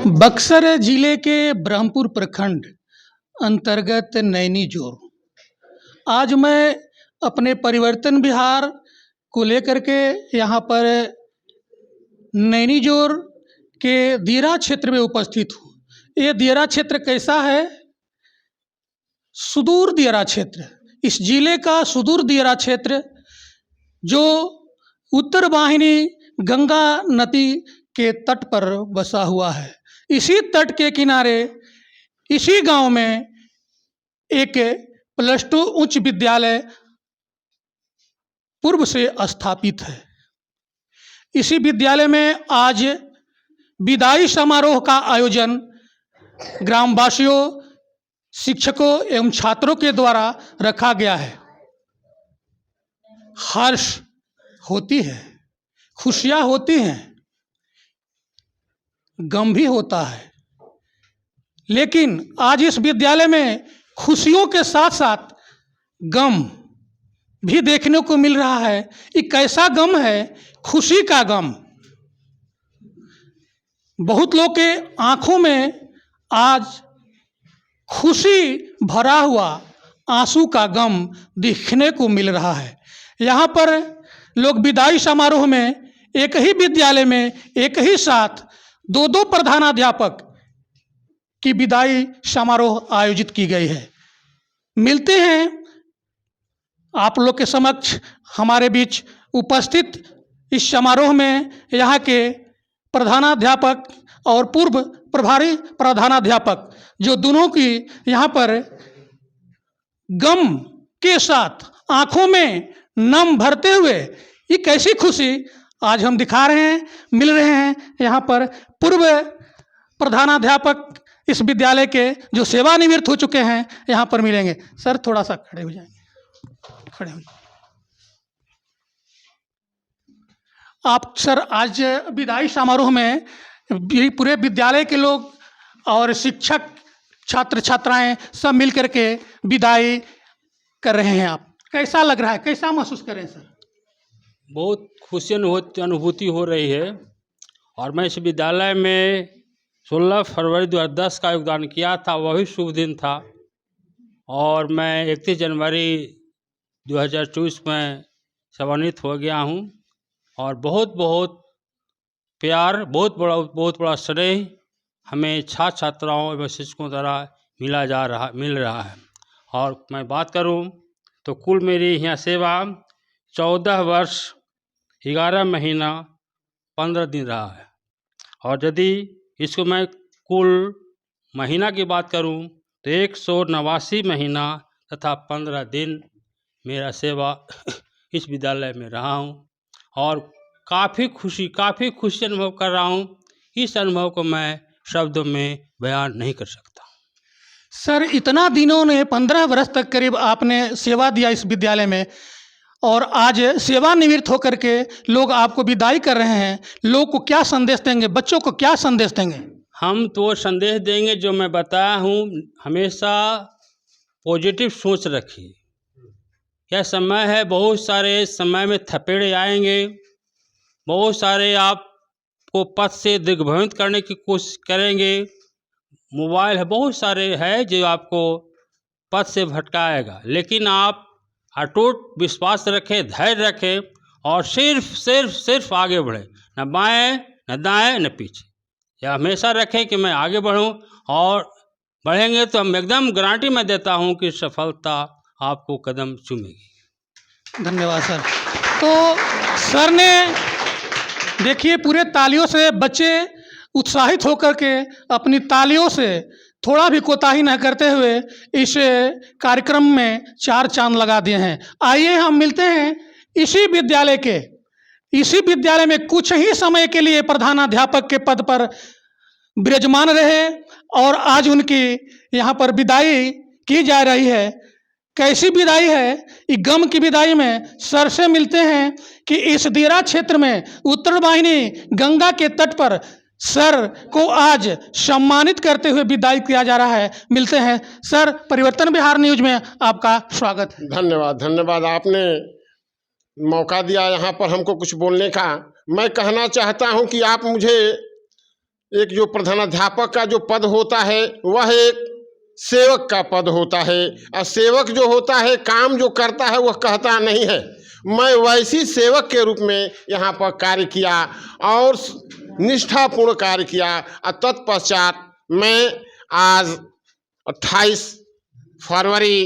बक्सर जिले के ब्रह्मपुर प्रखंड अंतर्गत नैनी जोर। आज मैं अपने परिवर्तन विहार को लेकर के यहाँ पर नैनी जोर के दियरा क्षेत्र में उपस्थित हूँ। ये दियरा क्षेत्र कैसा है? सुदूर दियरा क्षेत्र। इस जिले का सुदूर दियरा क्षेत्र जो उत्तर वाहिनी गंगा नदी के तट पर बसा हुआ है। इसी तट के किनारे इसी गांव में एक +2 उच्च विद्यालय पूर्व से स्थापित है। इसी विद्यालय में आज विदाई समारोह का आयोजन ग्रामवासियों, शिक्षकों एवं छात्रों के द्वारा रखा गया है। हर्ष होती है, खुशियाँ होती हैं, गम भी होता है, लेकिन आज इस विद्यालय में खुशियों के साथ साथ गम भी देखने को मिल रहा है। ये कैसा गम है? खुशी का गम। बहुत लोग के आंखों में आज खुशी भरा हुआ आंसू का गम दिखने को मिल रहा है। यहाँ पर लोग विदाई समारोह में एक ही विद्यालय में एक ही साथ दो प्रधानाध्यापक की विदाई समारोह आयोजित की गई है। मिलते हैं आप लोग के समक्ष हमारे बीच उपस्थित इस समारोह में यहाँ के प्रधानाध्यापक और पूर्व प्रभारी प्रधानाध्यापक, जो दोनों की यहाँ पर गम के साथ आंखों में नम भरते हुए ये कैसी खुशी आज हम दिखा रहे हैं। मिल रहे हैं यहाँ पर पूर्व प्रधानाध्यापक इस विद्यालय के जो सेवानिवृत्त हो चुके हैं, यहाँ पर मिलेंगे। सर थोड़ा सा खड़े हो जाएंगे, खड़े हो जाएंगे। आप सर आज विदाई समारोह में पूरे विद्यालय के लोग और शिक्षक, छात्र छात्राएं सब मिल करके विदाई कर रहे हैं। आप कैसा लग रहा है, कैसा महसूस कर रहे हैं सर? बहुत खुशी अनुभूति हो रही है। और मैं इस विद्यालय में 16 फरवरी 2010 का योगदान किया था, वह भी शुभ दिन था। और मैं 31 जनवरी 2024 में सेवानिवृत्त हो गया हूँ। और बहुत बहुत प्यार, बहुत बड़ा स्नेह हमें छात्र छात्राओं एवं शिक्षकों द्वारा मिल रहा है। और मैं बात करूँ तो कुल मेरी यहाँ सेवा 14 वर्ष 11 महीना 15 दिन रहा है। और यदि इसको मैं कुल महीना की बात करूं तो 189 महीना तथा 15 दिन मेरा सेवा इस विद्यालय में रहा हूं। और काफ़ी खुशी अनुभव कर रहा हूं। इस अनुभव को मैं शब्दों में बयान नहीं कर सकता। सर इतना दिनों ने 15 वर्ष तक करीब आपने सेवा दिया इस विद्यालय में, और आज सेवानिवृत्त होकर के लोग आपको विदाई कर रहे हैं। लोग को क्या संदेश देंगे, बच्चों को क्या संदेश देंगे? हम तो संदेश देंगे जो मैं बताया हूँ, हमेशा पॉजिटिव सोच रखिए। यह समय है, बहुत सारे समय में थपेड़े आएंगे, बहुत सारे आपको पथ से दिग्भ्रमित करने की कोशिश करेंगे। मोबाइल है, बहुत सारे है जो आपको पथ से भटकाएगा, लेकिन आप अटूट विश्वास रखें, धैर्य रखें और सिर्फ आगे बढ़ें, न बाएं न दाएं न पीछे। यह हमेशा रखें कि मैं आगे बढ़ूं, और बढ़ेंगे तो हम एकदम गारंटी मैं देता हूं कि सफलता आपको कदम चूमेगी। धन्यवाद सर। तो सर ने देखिए पूरे तालियों से बच्चे उत्साहित होकर के अपनी तालियों से थोड़ा भी कोताही न करते हुए इस कार्यक्रम में 4 चांद लगा दिए हैं। आइए हम मिलते हैं इसी विद्यालय में कुछ ही समय के लिए प्रधानाध्यापक के पद पर विराजमान रहे, और आज उनकी यहाँ पर विदाई की जा रही है। कैसी विदाई है? ये गम की विदाई में सर से मिलते हैं कि इस दियरा क्षेत्र में उत्तर वाहिनी गंगा के तट पर सर को आज सम्मानित करते हुए विदाई किया जा रहा है। मिलते हैं सर। परिवर्तन बिहार न्यूज में आपका स्वागत है। धन्यवाद। आपने मौका दिया यहाँ पर हमको कुछ बोलने का। मैं कहना चाहता हूँ कि आप मुझे एक जो प्रधानाध्यापक का जो पद होता है वह एक सेवक का पद होता है, और सेवक जो होता है काम जो करता है वह कहता नहीं है। मैं वैसी सेवक के रूप में यहाँ पर कार्य किया और निष्ठापूर्ण कार्य किया, और तत्पश्चात मैं आज 28 फरवरी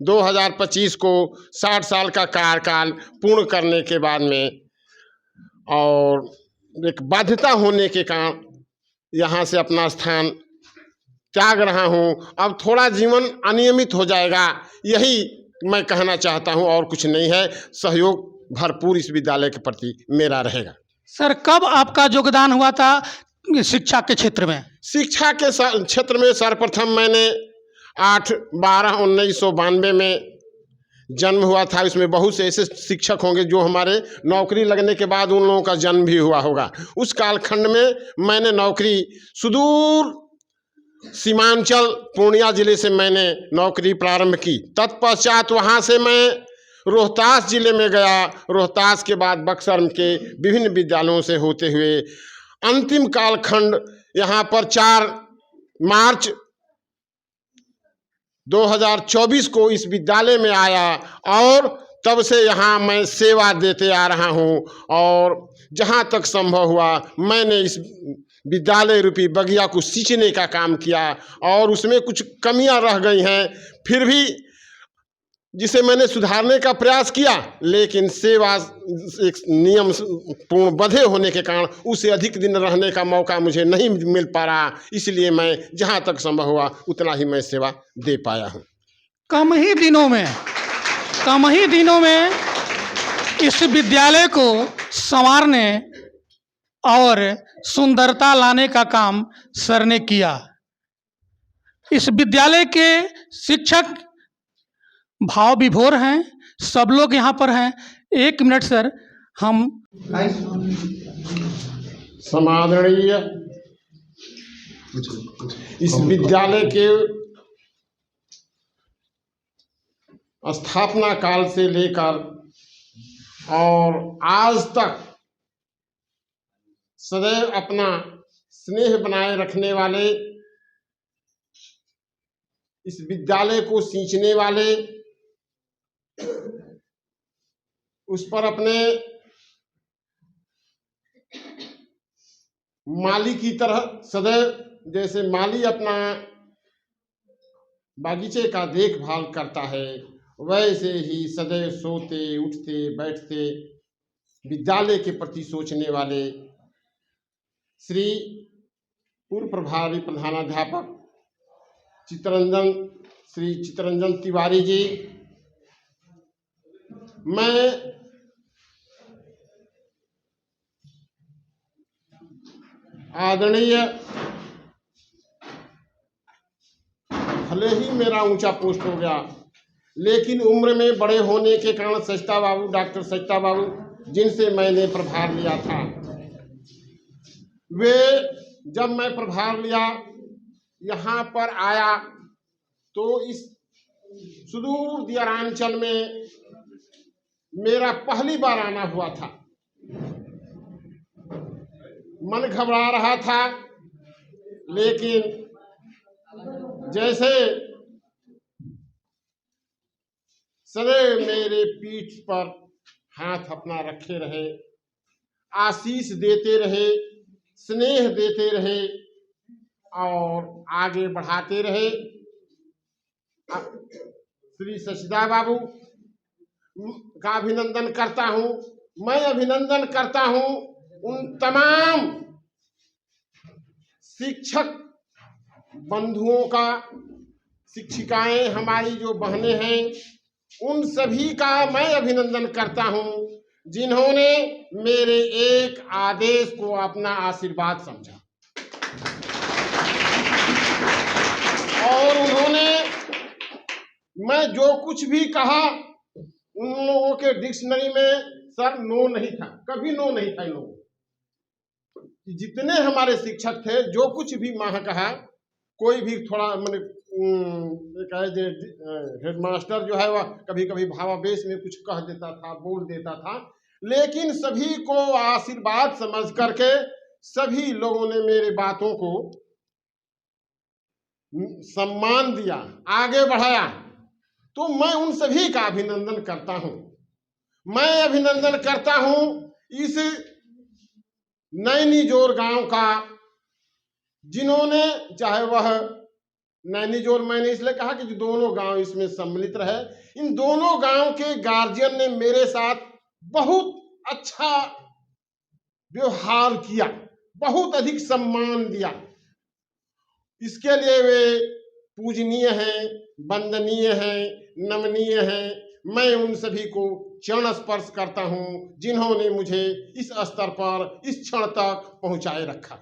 2025 को 60 साल का कार्यकाल पूर्ण करने के बाद में और एक बाध्यता होने के कारण यहाँ से अपना स्थान त्याग रहा हूँ। अब थोड़ा जीवन अनियमित हो जाएगा, यही मैं कहना चाहता हूँ, और कुछ नहीं है। सहयोग भरपूर इस विद्यालय के प्रति मेरा रहेगा। सर, कब आपका योगदान हुआ था शिक्षा के क्षेत्र में? शिक्षा के क्षेत्र में सर्वप्रथम मैंने 8/12/1992 में जन्म हुआ था। इसमें बहुत से ऐसे शिक्षक होंगे जो हमारे नौकरी लगने के बाद उन लोगों का जन्म भी हुआ होगा। उस कालखंड में मैंने नौकरी सुदूर सीमांचल पूर्णिया जिले से मैंने नौकरी प्रारंभ की। तत्पश्चात वहाँ से मैं रोहतास जिले में गया। रोहतास के बाद बक्सर के विभिन्न विद्यालयों से होते हुए अंतिम कालखंड यहाँ पर 4 मार्च 2024 को इस विद्यालय में आया, और तब से यहाँ मैं सेवा देते आ रहा हूँ। और जहाँ तक संभव हुआ मैंने इस विद्यालय रूपी बगिया को सींचने का काम किया, और उसमें कुछ कमियां रह गई हैं, फिर भी जिसे मैंने सुधारने का प्रयास किया, लेकिन सेवा एक नियम पूर्ण बधे होने के कारण उसे अधिक दिन रहने का मौका मुझे नहीं मिल पा रहा। इसलिए मैं जहाँ तक संभव हुआ उतना ही मैं सेवा दे पाया हूँ। कम ही दिनों में इस विद्यालय को संवारने और सुंदरता लाने का काम सर ने किया। इस विद्यालय के शिक्षक भाव विभोर हैं, सब लोग यहाँ पर हैं। 1 मिनट सर, हम समादरणीय इस विद्यालय के स्थापना काल से लेकर और आज तक सदैव अपना स्नेह बनाए रखने वाले, इस विद्यालय को सींचने वाले, उस पर अपने माली की तरह सदैव जैसे माली अपना बागीचे का देखभाल करता है, वैसे ही सदैव सोते उठते बैठते विद्यालय के प्रति सोचने वाले श्री पूर्व प्रभारी प्रधानाध्यापक श्री चित्तरंजन तिवारी जी, मैं आदरणीय, भले ही मेरा ऊंचा पोस्ट हो गया, लेकिन उम्र में बड़े होने के कारण सचता बाबू, डॉक्टर सचता बाबू, जिनसे मैंने प्रभार लिया था, वे जब मैं प्रभार लिया यहाँ पर आया तो इस सुदूर दियारांचल में मेरा पहली बार आना हुआ था। मन घबरा रहा था, लेकिन जैसे सदैव मेरे पीठ पर हाथ अपना रखे रहे, आशीष देते रहे, स्नेह देते रहे और आगे बढ़ाते रहे। श्री सचदा बाबू का अभिनंदन करता हूँ। मैं अभिनंदन करता हूँ उन तमाम शिक्षक बंधुओं का, शिक्षिकाएं हमारी जो बहनें हैं, उन सभी का मैं अभिनंदन करता हूँ जिन्होंने मेरे एक आदेश को अपना आशीर्वाद समझा और उन्होंने मैं जो कुछ भी कहा, उन लोगों के डिक्शनरी में सर नो नहीं था, कभी नो नहीं था। इन लोगों जितने हमारे शिक्षक थे, जो कुछ भी माँ कहा, कोई भी थोड़ा मैंने हेडमास्टर जो है वह कभी कभी भावावेश में कुछ कह देता था, बोल देता था, लेकिन सभी को आशीर्वाद समझ करके सभी लोगों ने मेरे बातों को सम्मान दिया, आगे बढ़ाया, तो मैं उन सभी का अभिनंदन करता हूं। मैं अभिनंदन करता हूं इस नैनीजोर गांव का, जिन्होंने, चाहे वह नैनीजोर, मैंने इसलिए कहा कि जो दोनों गांव इसमें सम्मिलित रहे, इन दोनों गांव के गार्जियन ने मेरे साथ बहुत अच्छा व्यवहार किया, बहुत अधिक सम्मान दिया। इसके लिए वे पूजनीय हैं, वंदनीय हैं, नमनीय हैं। मैं उन सभी को चरण स्पर्श करता हूं, जिन्होंने मुझे इस स्तर पर, इस क्षण तक पहुंचाए रखा।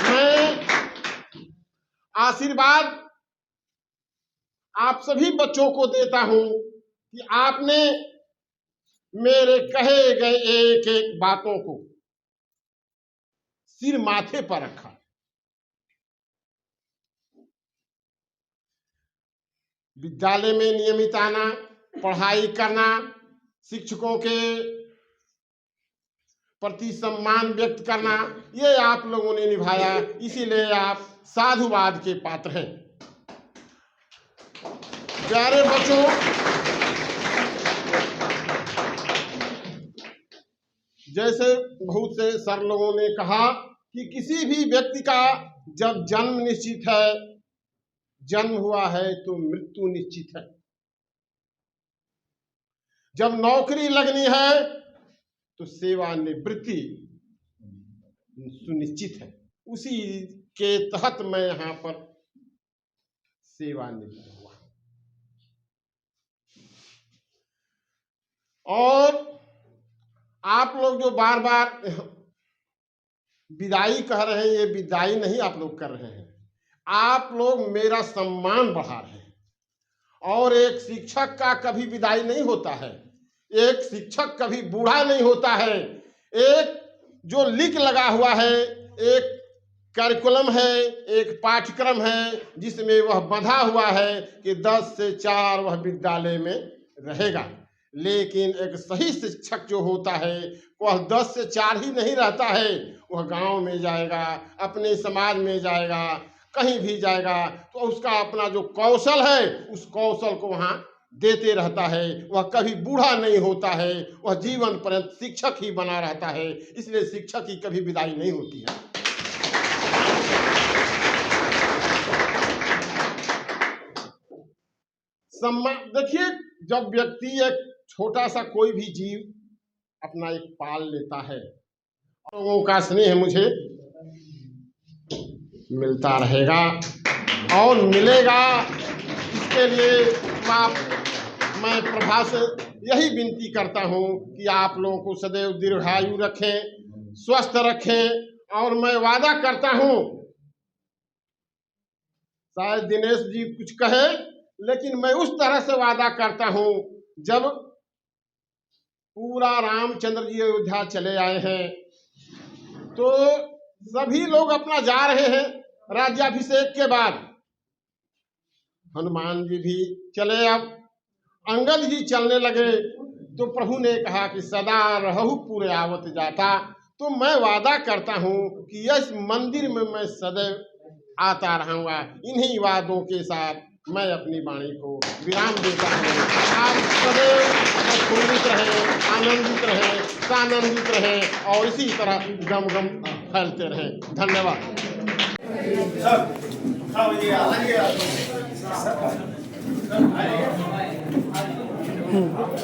मैं आशीर्वाद आप सभी बच्चों को देता हूं कि आपने मेरे कहे गए एक एक बातों को सिर माथे पर रखा। विद्यालय में नियमित आना, पढ़ाई करना, शिक्षकों के प्रति सम्मान व्यक्त करना, ये आप लोगों ने निभाया, इसीलिए आप साधुवाद के पात्र हैं। प्यारे बच्चों, जैसे बहुत से सर लोगों ने कहा कि किसी भी व्यक्ति का जब जन्म निश्चित है, जन्म हुआ है, तो मृत्यु निश्चित है। जब नौकरी लगनी है तो सेवानिवृत्ति सुनिश्चित है। उसी के तहत मैं यहां पर सेवानिवृत्त हुआ। और आप लोग जो बार बार विदाई कह रहे हैं, ये विदाई नहीं आप लोग कर रहे हैं, आप लोग मेरा सम्मान बढ़ा रहे हैं। और एक शिक्षक का कभी विदाई नहीं होता है, एक शिक्षक कभी बूढ़ा नहीं होता है। एक जो लिख लगा हुआ है, एक करिकुलम है, एक पाठ्यक्रम है, जिसमें वह बंधा हुआ है कि 10 से 4 वह विद्यालय में रहेगा। लेकिन एक सही शिक्षक जो होता है वह 10 से 4 ही नहीं रहता है, वह गांव में जाएगा, अपने समाज में जाएगा, कहीं भी जाएगा, तो उसका अपना जो कौशल है उस कौशल को वहां देते रहता है। वह कभी बूढ़ा नहीं होता है, वह जीवन पर्यंत शिक्षक ही बना रहता है। इसलिए शिक्षक की कभी विदाई नहीं होती है। सम्मान देखिए, जब व्यक्ति एक छोटा सा कोई भी जीव अपना एक पाल लेता है, लोगों का स्नेह मुझे मिलता रहेगा और मिलेगा। इसके लिए मैं प्रभा से यही विनती करता हूं कि आप लोगों को सदैव दीर्घायु रखें, स्वस्थ रखें। और मैं वादा करता हूं, शायद दिनेश जी कुछ कहे, लेकिन मैं उस तरह से वादा करता हूं, जब पूरा रामचंद्र जी अयोध्या चले आए हैं तो सभी लोग अपना जा रहे हैं राज्याभिषेक के बाद, हनुमान जी भी चले, अब अंगद जी चलने लगे, तो प्रभु ने कहा कि सदा रहु पूरे आवत जाता। तो मैं वादा करता हूं कि इस मंदिर में मैं सदैव आता रहूंगा। इन्हीं वादों के साथ मैं अपनी वाणी को विराम देता हूँ। आप सदैव प्रफुल्लित रहें, आनंदित रहें, सानंदित रहें और इसी तरह गम गम फैलते रहें। धन्यवाद।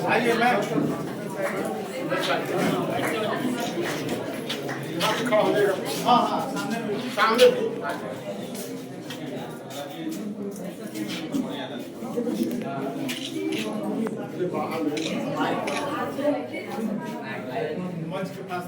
आइए मैम, हाँ सामने मंच के पास